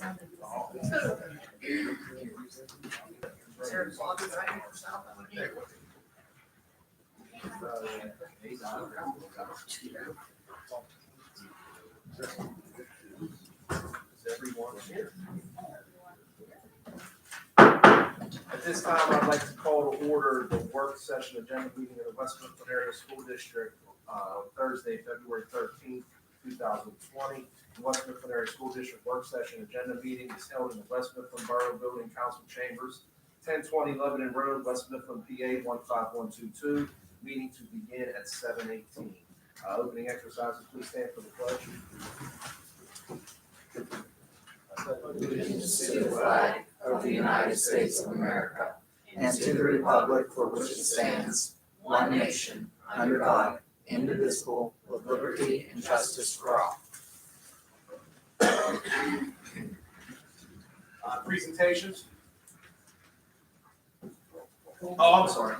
Everyone here. At this time, I'd like to call to order the work session agenda meeting of the West Mifflin Area School District, Thursday, February 13th, 2020. The West Mifflin Area School District work session agenda meeting is held in the West Mifflin Borough Building Council Chambers, 1020 Lebanon Road, West Mifflin, PA 15122. Meeting to begin at 7:18. Opening exercises, please stand for the pledge. Allegiance to the flag of the United States of America and to the republic for which it stands, one nation, under God, indivisible, with liberty and justice for all. Presentations. Oh, I'm sorry.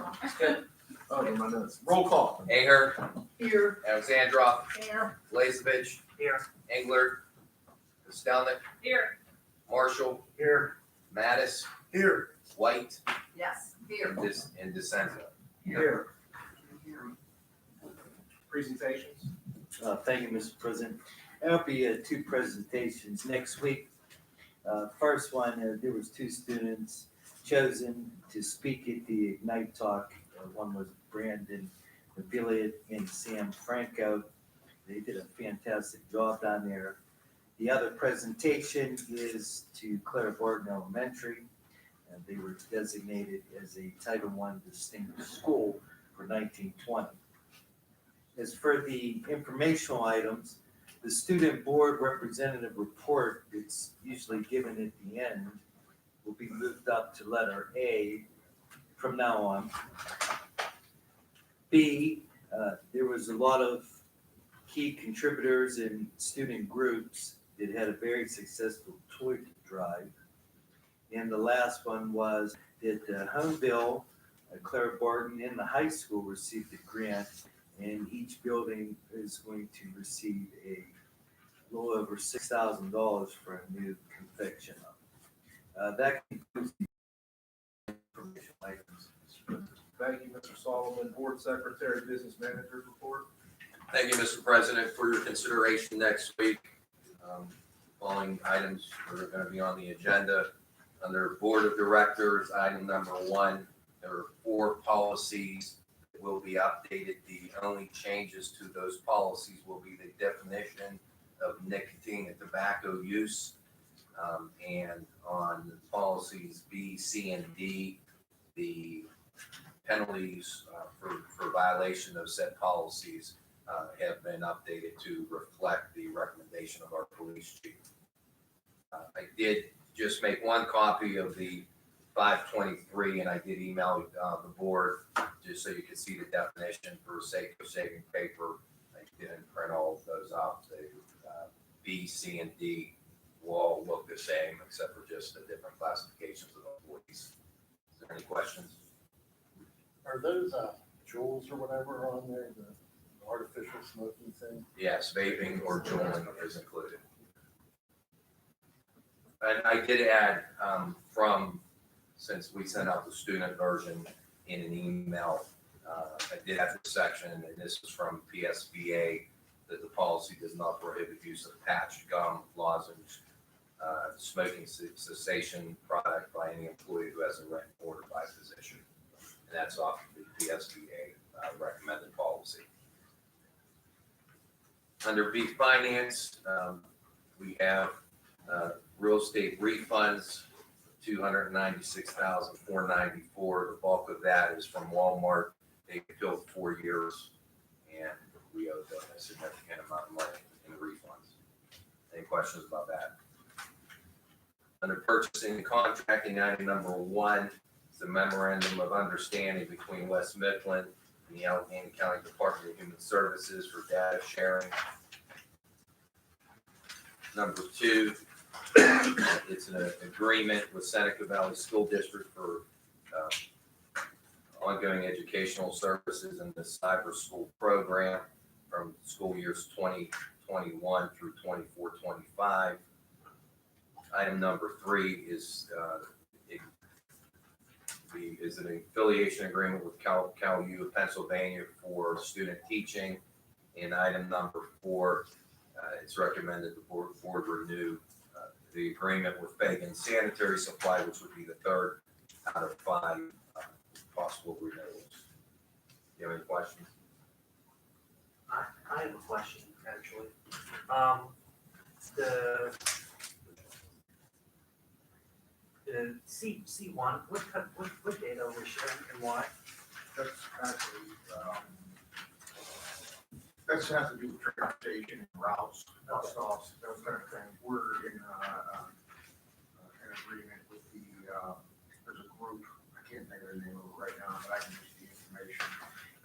Oh, my notes. Roll call. Aher, Here. Alexandrov, Here. Blazevich, Here. Engler, Stelnick, Here. Marshall, Here. Mattis, Here. White, Yes. Here. and DeSenza. Here. Presentations. Thank you, Mr. President. There'll be two presentations next week. First one, there was two students chosen to speak at the Ignite Talk. One was Brandon Affiliate and Sam Franco. They did a fantastic job down there. The other presentation is to Claire Barton Elementary, and they were designated as a Title I distinguished school for 1920. As for the informational items, the student board representative report that's usually given at the end will be moved up to letter A from now on. B, there was a lot of key contributors and student groups that had a very successful toy drive. And the last one was that Homeville, Claire Barton, and the high school received a grant, and each building is going to receive a little over $6,000 for a new confection oven. That concludes the information items. Thank you, Mr. Solomon. Board Secretary, Business Manager's report. Thank you, Mr. President, for your consideration next week. Following items are going to be on the agenda. Under Board of Directors, item number 1, there are 4 policies that will be updated. The only changes to those policies will be the definition of nicotine and tobacco use. And on policies B, C, and D, the penalties for violation of said policies have been updated to reflect the recommendation of our police chief. I did just make one copy of the 523, and I did email the board just so you could see the definition for sake of saving paper. I didn't print all of those out. The B, C, and D will all look the same except for just the different classifications of employees. Is there any questions? Are those jewels or whatever on there, the artificial smoking thing? Yes, vaping or juuling is included. And I did add since we sent out the student version in an email, I did add this section, and this is from PSBA, that the policy does not prohibit use of patch, gum, lozenge, smoking cessation product by any employee who has a written order by physician. And that's off the PSBA recommended policy. Under B Finance, we have real estate refunds, $296,494. The bulk of that is from Walmart. They billed 4 years, and we owe them a significant amount of money in refunds. Any questions about that? Under purchasing and contracting, item number 1 is the memorandum of understanding between West Mifflin and the Allegheny County Department of Human Services for data sharing. Number 2, it's an agreement with Seneca Valley School District for ongoing educational services in the cyber school program from school years 2021 through 24-25. Item number 3 is an affiliation agreement with CalU of Pennsylvania for student teaching. And item number 4, it's recommended the board renew the agreement with Fagan Sanitary Supply, which would be the 3rd out of 5 possible renewals. Do you have any questions? I have a question, actually. The C1, what data are we sharing and why? That's actually, that's has to do with transportation and routes, bus stops, those kind of things. We're in, an agreement with there's a group, I can't think of the name of it right now, but I can use the information,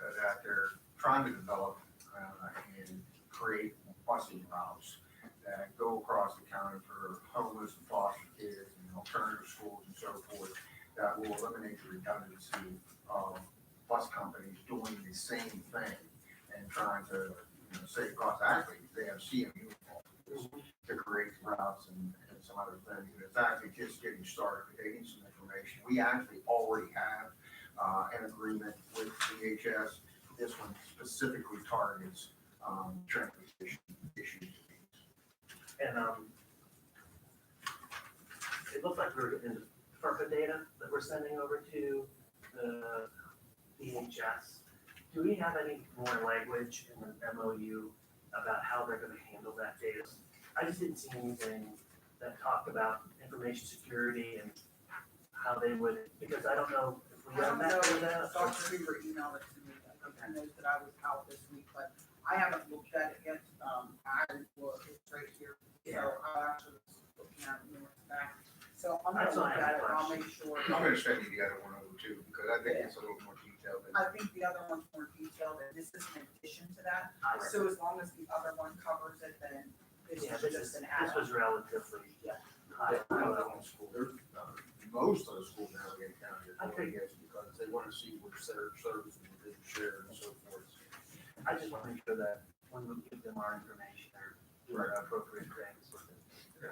that they're trying to develop, and create busing routes that go across the county for homeless and foster kids and alternative schools and so forth, that will eliminate the redundancy of bus companies doing the same thing and trying to, save costs. Actually, they have CMU to create routes and some other things. And it's actually just getting started, getting some information. We actually already have an agreement with DHS. This one specifically targets transportation issues. And it looks like we're getting FERPA data that we're sending over to the DHS. Do we have any more language in the MOU about how they're gonna handle that data? I just didn't see anything that talked about information security and how they would, because I don't know if we I have don't that know, data. Dr. Hoover emailed it to me, he knows that I was out this week, but I haven't looked at it yet, it's right here, so I actually was looking at it when it's back. So I'm gonna That's all I look have at it, and I'll questions. make sure. I'm gonna send you the other one over too, because I think it's a little more detailed than. I think the other one's more detailed, and this is in addition to that, I see. so as long as the other one covers it, then this Yeah, is this just is, an this add-on. was relatively high. School, there's, most of the schools in Allegheny County are doing this because they want to see which services are being shared and so forth. I just want to make sure that when we give them our information, they're doing the appropriate things with it.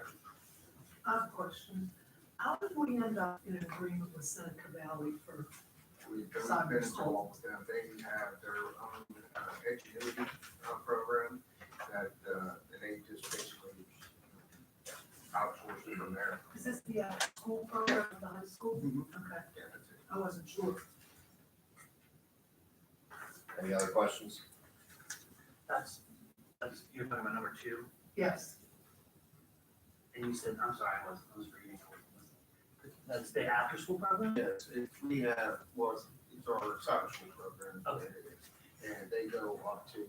I have a question. How did we end up in an agreement with Seneca Valley for, We've been involved with them. They have their own Edgenuity program that they just basically outsource it from there. is this the school program at the high school? Mhm. Okay, Yeah, that's it. I wasn't sure. Any other questions? That's, you're talking about number 2, Yes, and you said, I'm sorry, I was reading. That's the after-school program? Yes, we have, well, it's our cyber school program. Okay. And they go up to,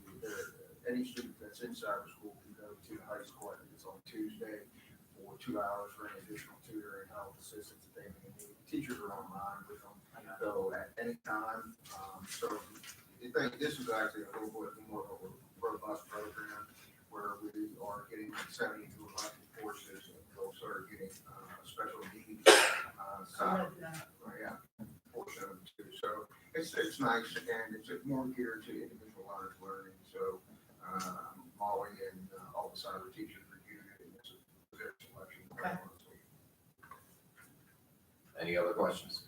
any student that's in cyber school can go to the high school, I think it's on Tuesday, for 2 hours for an additional tutor and health assistance that they may need. Teachers are online with them, so at any time, so I think this is actually a little bit more of a robust program where we are getting 70 to 11 courses and we'll start getting special needs. I read that. Yeah, portion of it too. So it's nice and it's more geared to individualized learning. So Molly and all the cyber teachers reviewed it and this is their selection. Okay. Any other questions?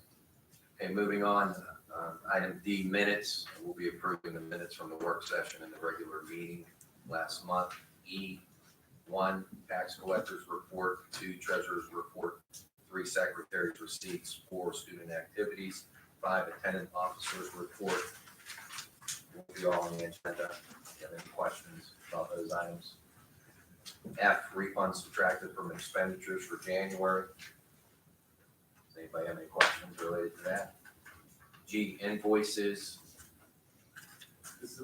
Okay, moving on, item D, minutes. We'll be approving the minutes from the work session and the regular meeting last month. E, 1, tax collector's report, 2, treasurer's report, 3, secretary's receipts, 4, student activities, 5, attendant officer's report. Will be all on the agenda. If you have any questions about those items? F, refunds subtracted from expenditures for January. Does anybody have any questions related to that? G, invoices.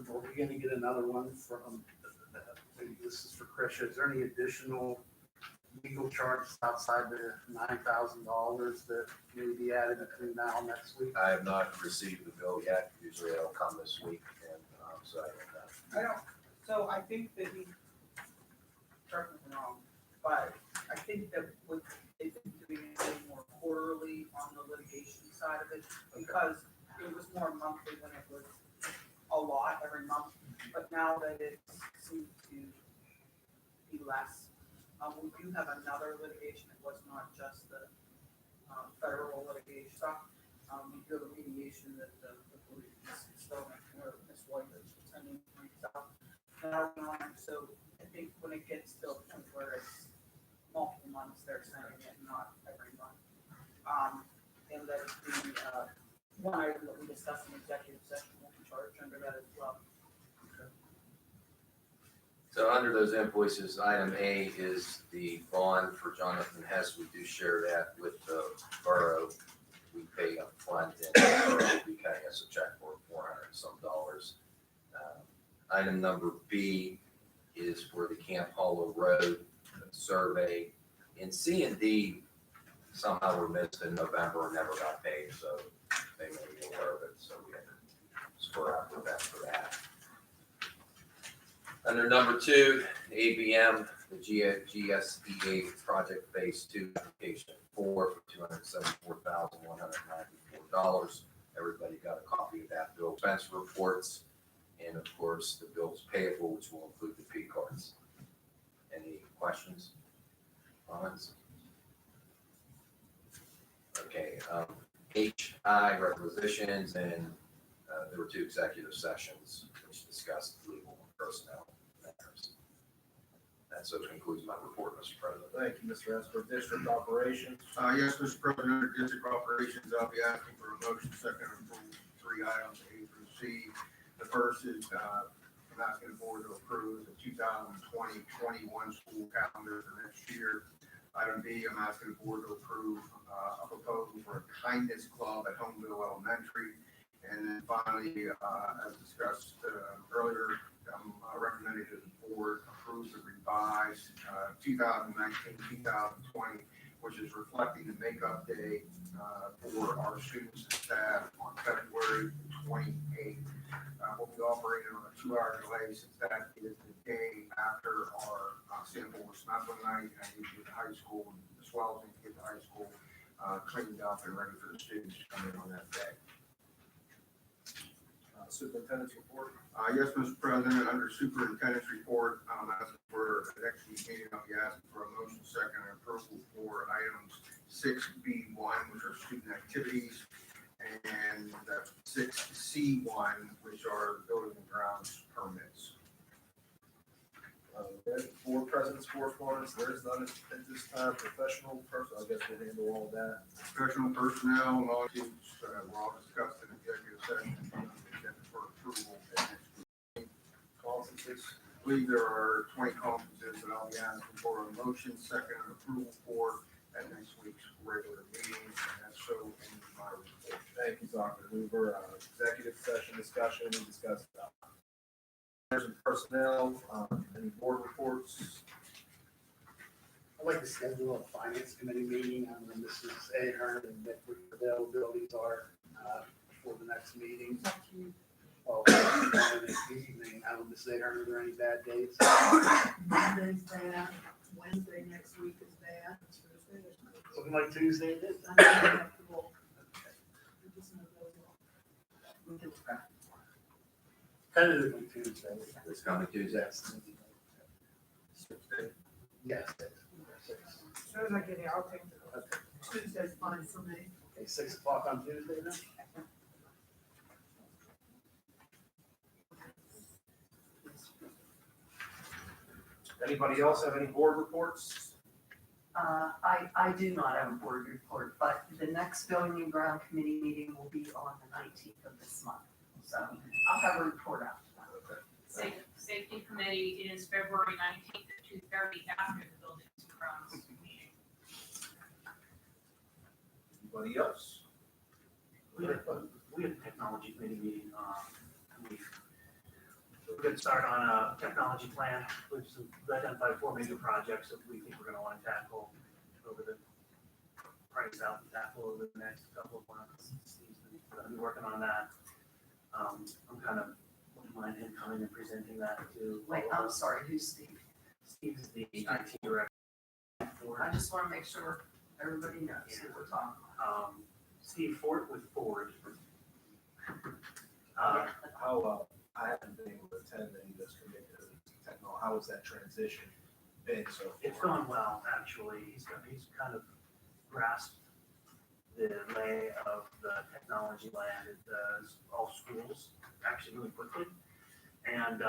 Are we gonna get another one from, maybe this is for Chris, is there any additional legal charges outside the $9,000 that may be added between now and next week? I have not received the bill yet. Usually it'll come this week, and so I don't know. I don't, so I think that he, correct me if I'm wrong, but I think that what they've been doing is getting more quarterly on the litigation side of it, because it was more monthly when it was a lot every month, but now that it seems to be less, We do have another litigation, it was not just the, federal litigation stuff. We do have a mediation that the police is still, where Ms. White is attending, so. So I think when it gets to a point where it's multiple months, they're sending it, not every month. And that the, one item that we discussed in executive session will be charged under that as well. So under those invoices, item A is the bond for Jonathan Hess. We do share that with the borough. We pay up front, and the borough will be paying us a check for $400 some. Item number B is for the Camp Hollow Road survey. And C and D somehow were missed in November and never got paid, so they may be aware of it, so we had to square out with that for that. Under number 2, ABM, the GSEA Project Phase 2 Application 4 for $274,194. Everybody got a copy of that bill expense reports, and of course, the bills payable, which will include the P cards. Any questions, comments? Okay, HI requisitions, and there were 2 executive sessions which discussed legal and personnel matters. And so it concludes my report, Mr. President. Thank you, Mr. Esper. District operations. Yes, Mr. President, under district operations, I'll be asking for a motion second and approve 3 items, A through C. The first is, I'm asking the board to approve the 2020-21 school calendar for next year. Item B, I'm asking the board to approve a proposal for a kindness club at Homeville Elementary. And then finally, as discussed earlier, I'm recommending that the board approve the revised 2019-2020, which is reflecting the makeup day for our students and staff on February 28th. We'll be operating on a 2-hour delay since that is the day after our sample recycling night, and we get the high school, as well as we get the high school cleaned up and ready for the students to come in on that day. Superintendent's report. Yes, Mr. President, under superintendent's report, I'm asking for the next meeting, I'll be asking for a motion second and approval for items 6B1, which are student activities, and 6C1, which are building and grounds permits. Board president's correspondence, there is none at this time. Professional person, I guess we'll handle all that. Professional personnel, lawsuits, were all discussed in executive session, for approval at next meeting. Conferences. I believe there are 20 conferences that I'll be asking for a motion, second, and approval for at next week's regular meeting, and that's so in my report. Thank you, Dr. Hoover. Executive session discussion, we discussed personnel, any board reports. I'd like to schedule a finance committee meeting on when Mrs. Ahern and Nick availabilities are for the next meeting. Well, this evening, I don't Mrs. Ahern, are there any bad days? Monday's bad, Wednesday next week is bad, Thursday is good. Looking like Tuesday it is. I'm not comfortable. I'm just gonna go along. We can try. Tentatively Tuesday. This coming Tuesday. Yes. As soon as I get here, I'll take the. Tuesday's fine for me. Okay, 6 o'clock on Tuesday then? Anybody else have any board reports? I do not have a board report, but the next Building and Ground Committee meeting will be on the 19th of this month. So I'll have a report out. Safety Committee is February 19th at 2:30 after the Buildings and Grounds meeting. Anybody else? We had a technology committee meeting, we're gonna start on a technology plan, which is identified 4 major projects that we think we're gonna wanna tackle over the, price out and tackle over the next couple of months. Steve's gonna be working on that. I'm kind of, wouldn't mind him coming and presenting that to. Wait, I'm sorry, who's Steve? Steve is the IT director. I just want to make sure everybody knows who we're talking about. Steve Fort with Ford. How, I haven't been able to attend any of this committee, how was that transition? been so It's far? going well, actually. He's kind of grasped the lay of the technology land at all schools actually really quickly. And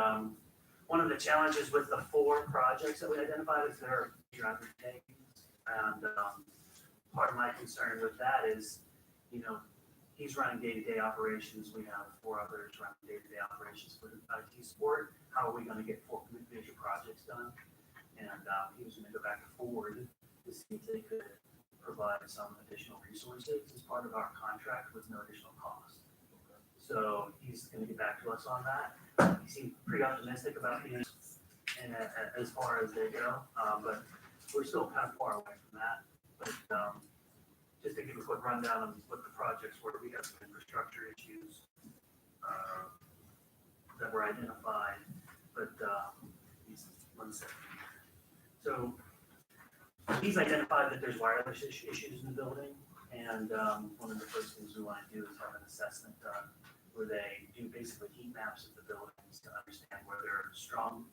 one of the challenges with the 4 projects that we identified is there are major undertakings. And part of my concern with that is, you know, he's running day-to-day operations. We have 4 others running day-to-day operations for the IT support. How are we going to get 4 major projects done? And he was going to go back and forward to see if they could provide some additional resources as part of our contract with no additional cost. So he's going to get back to us on that. He seemed pretty optimistic about being as far as they go, but we're still kind of far away from that. But just to give a quick rundown of what the projects were, we have some infrastructure issues that were identified, but one second. So he's identified that there's wireless issues in the building, and one of the first things we want to do is have an assessment done where they do basically heat maps of the buildings to understand where there are strong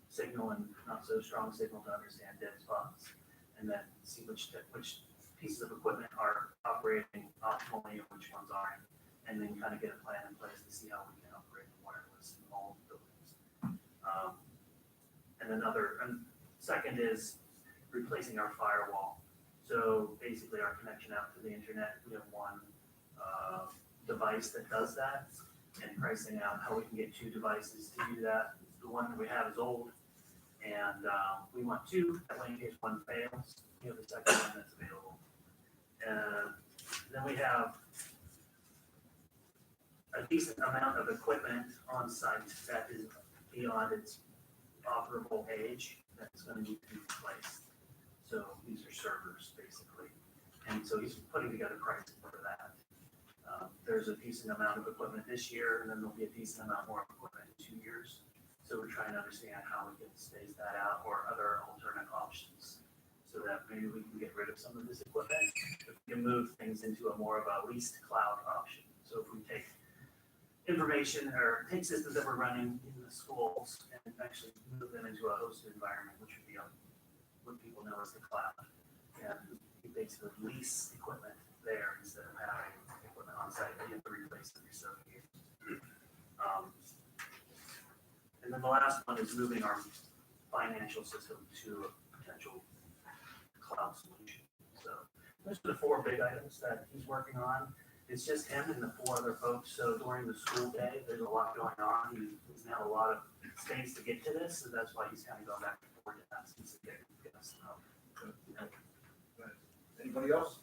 signal and not so strong signal to understand dead spots, and then see which pieces of equipment are operating optimally and which ones aren't, and then kind of get a plan in place to see how we can operate the wireless in all buildings. And second is replacing our firewall. So basically our connection out to the internet, we have one device that does that, and pricing out how we can get 2 devices to do that. The one that we have is old, and we want 2, that way in case one fails, you have the second one that's available. Then we have a decent amount of equipment on site that is beyond its operable age that's going to need to be replaced. So these are servers basically, and so he's putting together pricing for that. There's a decent amount of equipment this year, and then there'll be a decent amount more equipment in 2 years. So we're trying to understand how we can space that out or other alternate options, so that maybe we can get rid of some of this equipment. If we can move things into a more of a leased cloud option. So if we take information or take systems that we're running in the schools and actually move them into a hosted environment, which would be what people know as the cloud. And you basically lease equipment there instead of having equipment on site that you have to replace every 7 years. And then the last one is moving our financial system to a potential cloud solution. So those are the 4 big items that he's working on. It's just him and the 4 other folks. So during the school day, there's a lot going on. He doesn't have a lot of space to get to this, so that's why he's kind of going back and forth to ask us to get us some help. Anybody else?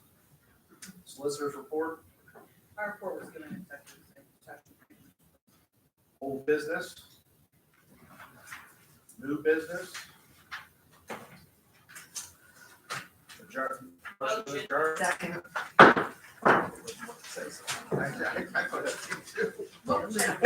Solicitor's report, Our report was given in section. old business, new business. Adjourn. Motion to adjourn. Second. Say something. I thought that too. Motion.